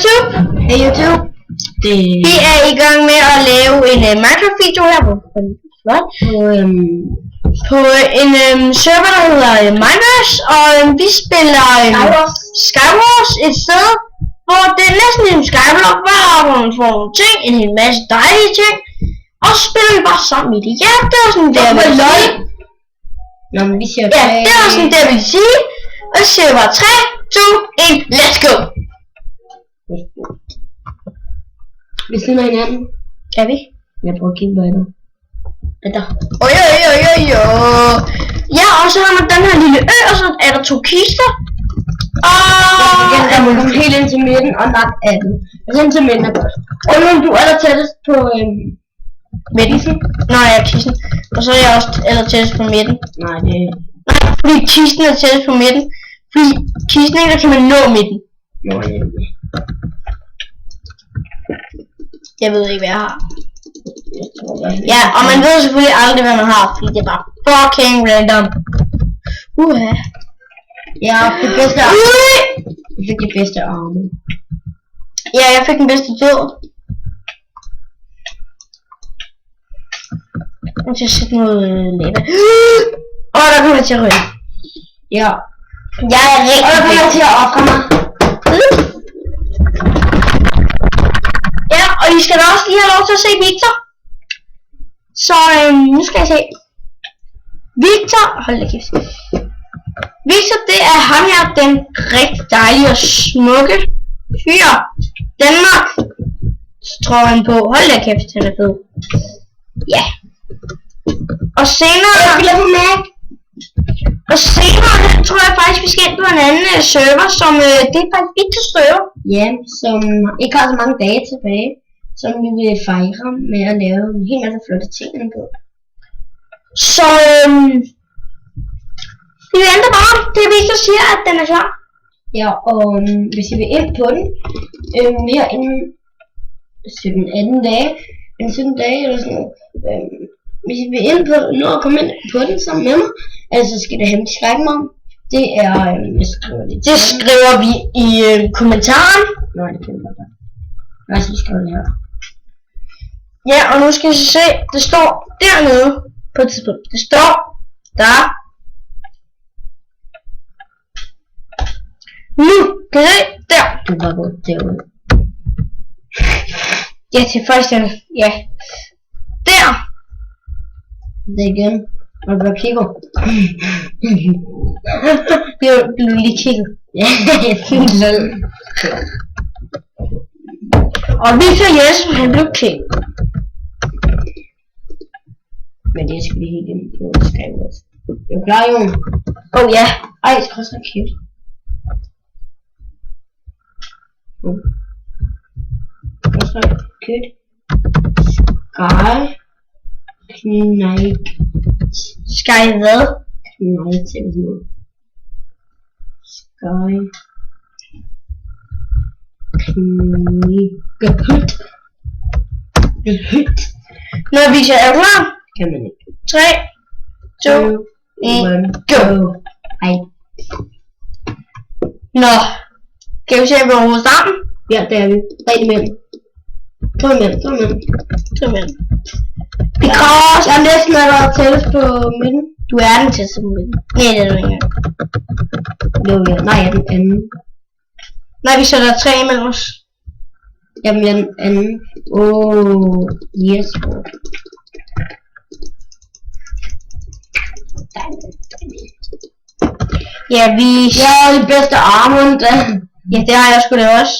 YouTube! Hey YouTube! Vi er i gang med at lave en Minecraft-video her på en server, der hedder Minecraft, og vi spiller Skywars et sted, hvor det er næsten en Skyblock, hvor man får nogle ting, en hel masse dejlige ting, og så spiller vi bare sammen i det. Ja, det var sådan der, vi vil sige. Nå, men vi siger ja, det var sådan der, vi vil sige. Og så siger vi bare 3, 2, 1, let's go! Vi siden af hinanden. Kan vi? Jeg prøver at kigge på det. Der. Ja, og så har man den her lille ø, og så er der 2 kister. Og der må komme helt ind til midten og nakke af den. Og så ind til midten er godt. Og nu du er der tættest på midten. Nej, jeg er kisten. Og så er jeg også tættest på midten. Nej, det er... Nej, fordi kisten er tættest på midten. Fordi kisten ikke, der kan man nå midten. Nå, ja. Jeg ved ikke, hvad jeg har. Ja, og man ved selvfølgelig aldrig, hvad man har, fordi det er bare fucking random. Ja, det bedste arme. Jeg fik det bedste arme. Ja, jeg fik den bedste død. Jeg skal sætte noget læbe. Der kommer jeg til at ryge. Ja. Jeg er rigtig og der kommer jeg til at ofre mig. Ja, og I skal da også lige have lov til at se Victor. Så nu skal jeg se. Victor, hold da kæft. Victor, det er ham her, den rigtig dejlige og smukke fyr. Danmark, tror han på. Hold da kæft, han er fed. Ja. Og senere, tror jeg faktisk, vi skal ind på en anden server, som det er faktisk Victor server. Ja, som ikke har så mange dage tilbage, som vi vil fejre med at lave en hel masse flotte ting på. Så vi venter bare, det Victor siger, at den er klar. Ja, og hvis I vil ind på den, her inden 17-18 dage, en 17 dage eller sådan noget, hvis I vil ind på nå at komme ind på den sammen med mig, altså skal det have mit Skype-navn. Det er, det skriver vi i kommentaren. Nej, det kan vi godt. Nej, så skriver det her. Ja, og nu skal I se, det står dernede på et tidspunkt. Det står der. Nu, kan I se, der. Du kan gå derude. Ja, til første, ja. Der. Det igen. Og du kigger. Blev du lige kigget? Ja, og Victor Jesper, han blev kigget. Men det skal vi helt ind på Skywars. Er du klar, Jon? Ja. Ej, jeg skal også have kæft. Og så kød. Sky hvad? Knight til det nu. Sky. Gehødt. Når vi er klar. Kan man ikke. 3, 2, 1, go! Ej. Nå. Kan vi se, at vi er overhovedet sammen? Ja, det er vi. 3 mænd. 2 mænd. Vi graver også. Jeg er næsten været tættest på midten. Du er den tætteste på midten. Nej, det er du ikke. Nej, jeg er den anden. Nej, vi sætter 3 imellem os. Jamen, jeg er den anden. Yes. Ja, jeg har de bedste arme. Ja, det har jeg sgu da også.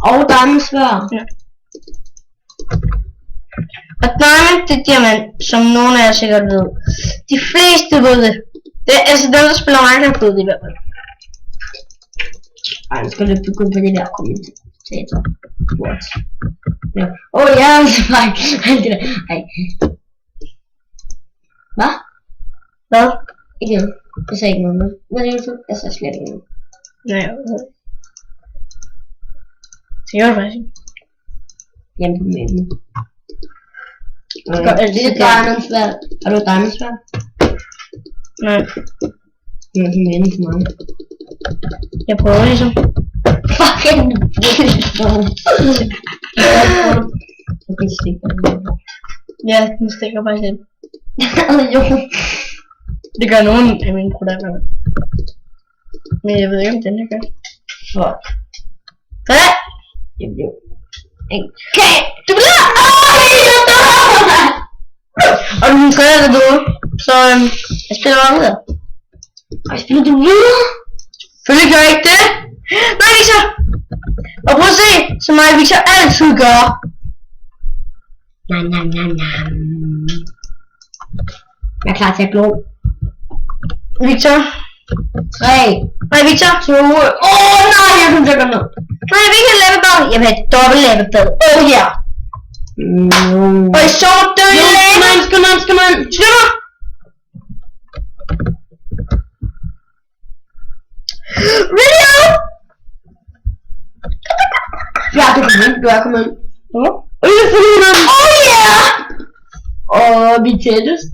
Og diamantsværd. Ja. Og diamond, det er diamant, som nogen af jer sikkert ved. De fleste ved det. Det er altså dem, der spiller Minecraft, ved det i hvert fald. Ej, nu skal jeg begynde på det der kommentator. What? Ja. Ja, så bare alt det der. Ej. Hvad? Hvad? Ikke noget. Jeg sagde ikke noget. Hvad er det, jeg sagde slet ikke noget. Nej, jeg ved det. Det gør det faktisk ikke. Hjemme på midten. Det er diamantsværd. Har du diamantsværd? Nej. Det er på midten for mig. Jeg prøver ligesom. Fucking Ja, den stikker bare lidt. Jo. Det gør nogen af mine produkter. Men jeg ved ikke, om den her gør. Fuck. Hvad? Jeg blev... Okay. Du bliver... Og den tredje er døde. Så jeg spiller bare videre. Og spiller du videre? Selvfølgelig gør jeg ikke det. Nej, Victor! Og prøv at se, som mig Victor altid gør. Nej. Jeg er klar til at glo. Victor. 3. Nej, Victor. 2. Nej, jeg kommer til at gå ned. Nej, jeg vil ikke have lappebad. Jeg vil have et dobbelt lappebad. Oh yeah. Og I så døde lave. Skynd mig. Skynder. Radio! Ja, du er kommet ind. Oh yeah! Og vi er tættest.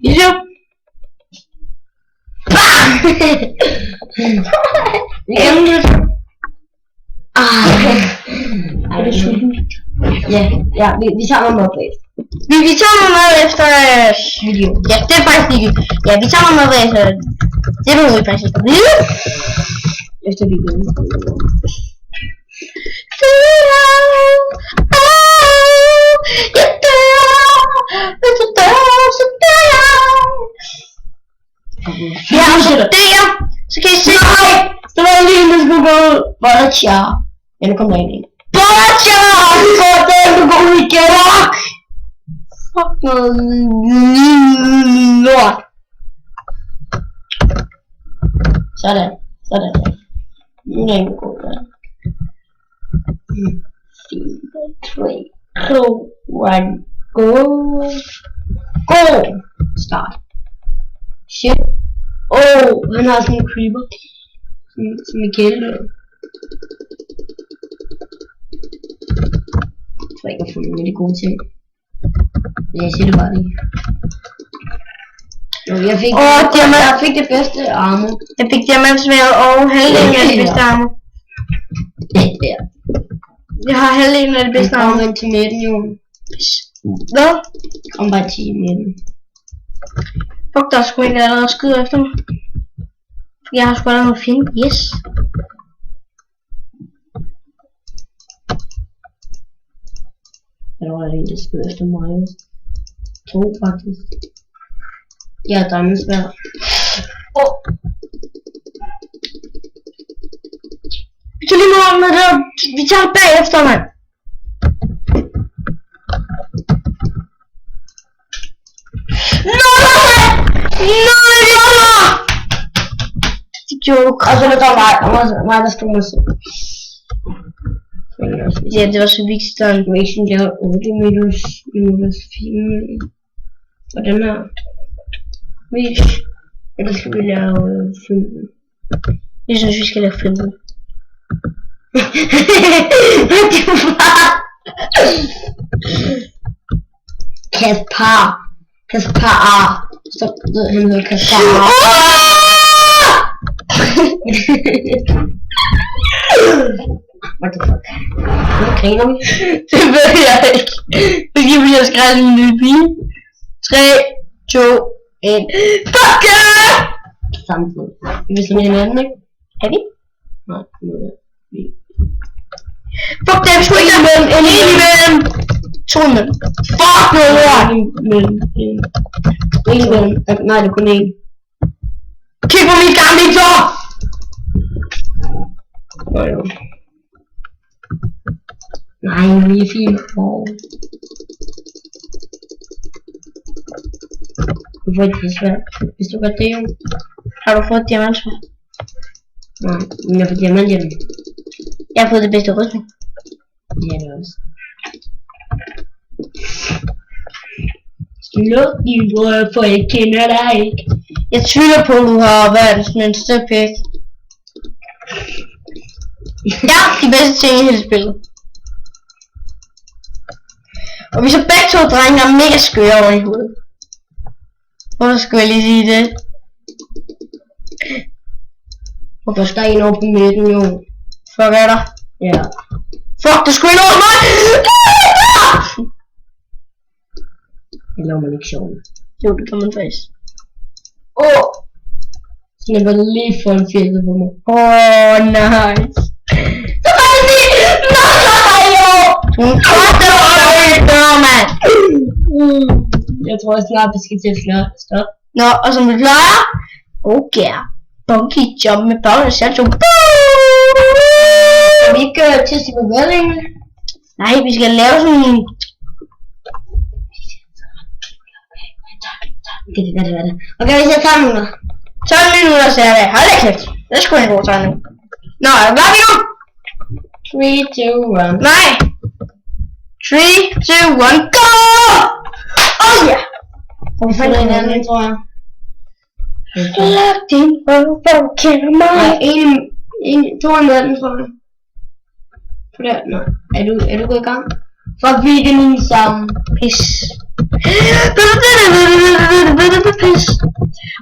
Video. Er det sulten? Ja, vi tager ham op bagefter. Vi tager noget med efter video. Ja, det er faktisk video. Ja, vi tager noget med efter. Det må vi faktisk ikke vide. Efter videoen. Ja, så der. Så kan I se. Nej! Der var lige en, der skulle gå ud. Bolletja. Ja, nu kommer der en. Bolletja! Du går ud igen. Fuck noget lort. Sådan. Nu er den god. 4, 3, 2, 1, go. Go! Start. Shit. Han har sådan en creeper. Som er kældød. Jeg tror ikke, jeg får nogle af de gode ting. Men jeg siger det bare ikke. Jeg fik det bedste armor. Jeg fik diamantsværd og halvdelen af det bedste armor. Der. Jeg har halvdelen af det bedste armor. Kom til midten, jo. Hvad? Kom bare 10 i midten. Fuck, der er sgu ikke allerede skyder efter mig. Jeg har sgu allerede noget fint. Yes. Der var en, der skød efter mig. 2 faktisk. Ja, der er en svær. Så lige nu med det, vi tager det bagefter, mand. Nej! Det joke. Og så er der mig, der stod mig selv. Ja, det var så vigtigt. Duration, det er 8 minus 4. Og den her. Eller skal vi lave 15? Jeg synes, vi skal lave 15. Kaspar. Stop, han hedder Kaspar. What the fuck? Nu griner vi. Det ved jeg ikke. Nu giver vi os græs en lille pige. 3, 2, 1. Fuck yeah! Samtidig. Vi slår med hinanden, ikke? Er vi? Nej, nu er vi. Fuck det, vi skulle ikke have en imellem. 2 imellem. Fuck no! Nej, det er kun 1. Kig på mit gang, Victor! Nej, vi er fint. Du får ikke svært. Hvis du gør det, jo. Har du fået diamantsværd? Nej, men jeg får diamant hjemme. Jeg har fået det bedste rustning. Ja, det også. Sluk din brød, for jeg kender dig ikke. Jeg tvivler på, at du har verdens mindste pik. Ja, de bedste ting i hele spillet. Og vi så begge to drenge er mega skøre over i hovedet. Hvorfor skulle jeg lige sige det? Der står en over på midten jo. Fuck er der? Ja. Fuck, det skulle ikke over mig! Det laver man ikke sjovt. Jo, det kan man faktisk. Snipper lige for en fjerde på mig. Nice. Så var det lige! Nej, jo! What the fuck, mand? Jeg tror snart, vi skal til at slå. Stop. Nå, og som vi plejer. Okay. Bunky jump med baggrund og salto. Skal vi ikke til Super Wedding? Nej, vi skal lave sådan en... Det kan godt være det. Okay, hvis jeg tager minutter. 12 minutter, så er det. Hold da kæft. Det er sgu en god tegning. Nå, er du klar, Viggo? 3, 2, 1. Nej. 3, 2, 1, go! Oh yeah! Hvor fanden er den anden, tror jeg? Locked in broken Nej, mind. to af den, tror jeg. På der, nej. Er du gået i gang? Fuck, vi er ikke lige sammen. Pis. Pis.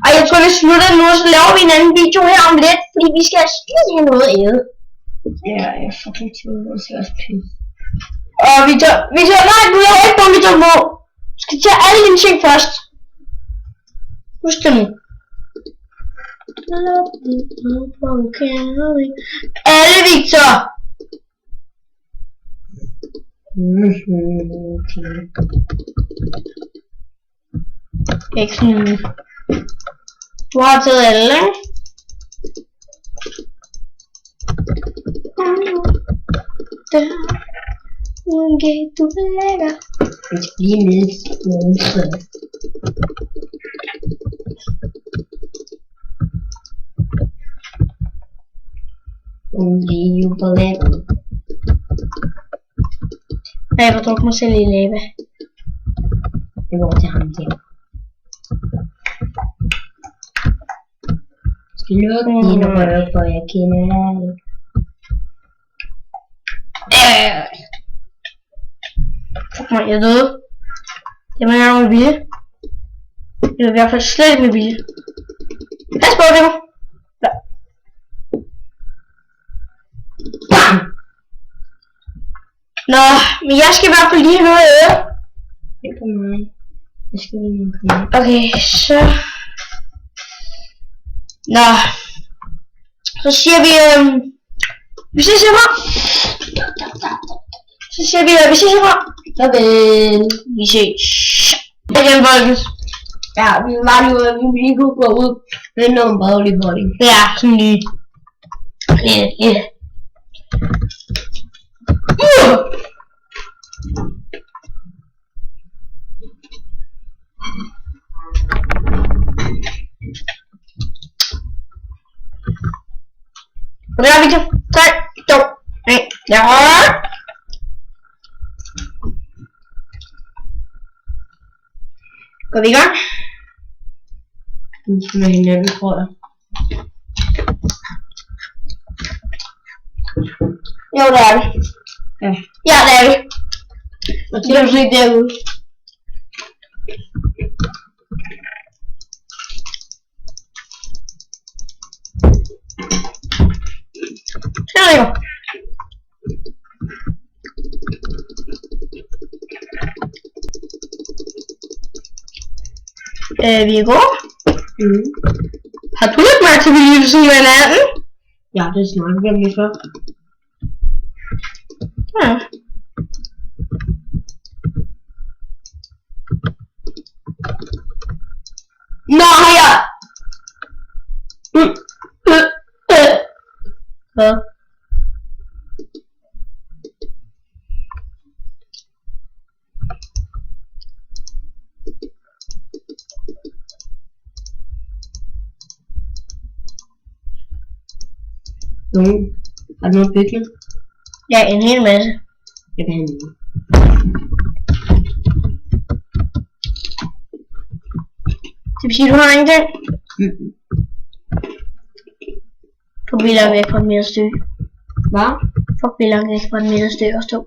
Og jeg tror, vi slutter nu, og så laver vi en anden video her om lidt, fordi vi skal lige have noget at æde. Ja, jeg er fucking tvivl, jeg skal også pisse. Og Victor, nej, du laver ikke bunky jump på. Du skal tage alle dine ting først. Husk det nu. Alle, Victor! Okay. Ikke sådan. Du har taget alle, ikke? Du lækker. Jeg skal lige ned til nogen sted. Lige på landet. Jeg vil drukke mig selv i lava. Det går til ham der. Skal lukke dine rører, for jeg kender dig. Fuck mig, jeg døde. Det var jeg med vilje. Det var i hvert fald slet ikke med vilje. Pas på det. Ja. Bam! Nå, men jeg skal i hvert fald lige have noget at æde. Det er på mig. Jeg skal lige noget på mig. Okay, så... Nå. Så siger vi, vi ses hjemme. Så siger vi, vi ses hjemme. Farvel. Vi ses. Igen, folkens. Ja, vi var lige kunne gå ud med nogle baglige bowling. Ja, sådan lige. Lige. Udah bikin, 3, 2, 1, ya. Går vi i gang? Nu skal vi hinanden, tror jeg. Jo, det er vi. Ja. Ja, det er vi. Og det er du ikke derude. Skal vi gå? Vi er gode. Har du ikke mærket, at vi lige ved siden af hinanden? Ja, det snakker vi om lige før. Ja. Nå, ja! Hvad? Har du noget bygning? Ja, en hel masse. Jeg kan have Det vil sige, du har ingenting? Fuck, vi er langt væk fra et midterstykke. Hvad? Fuck, vi er langt væk fra et midterstykke og stå.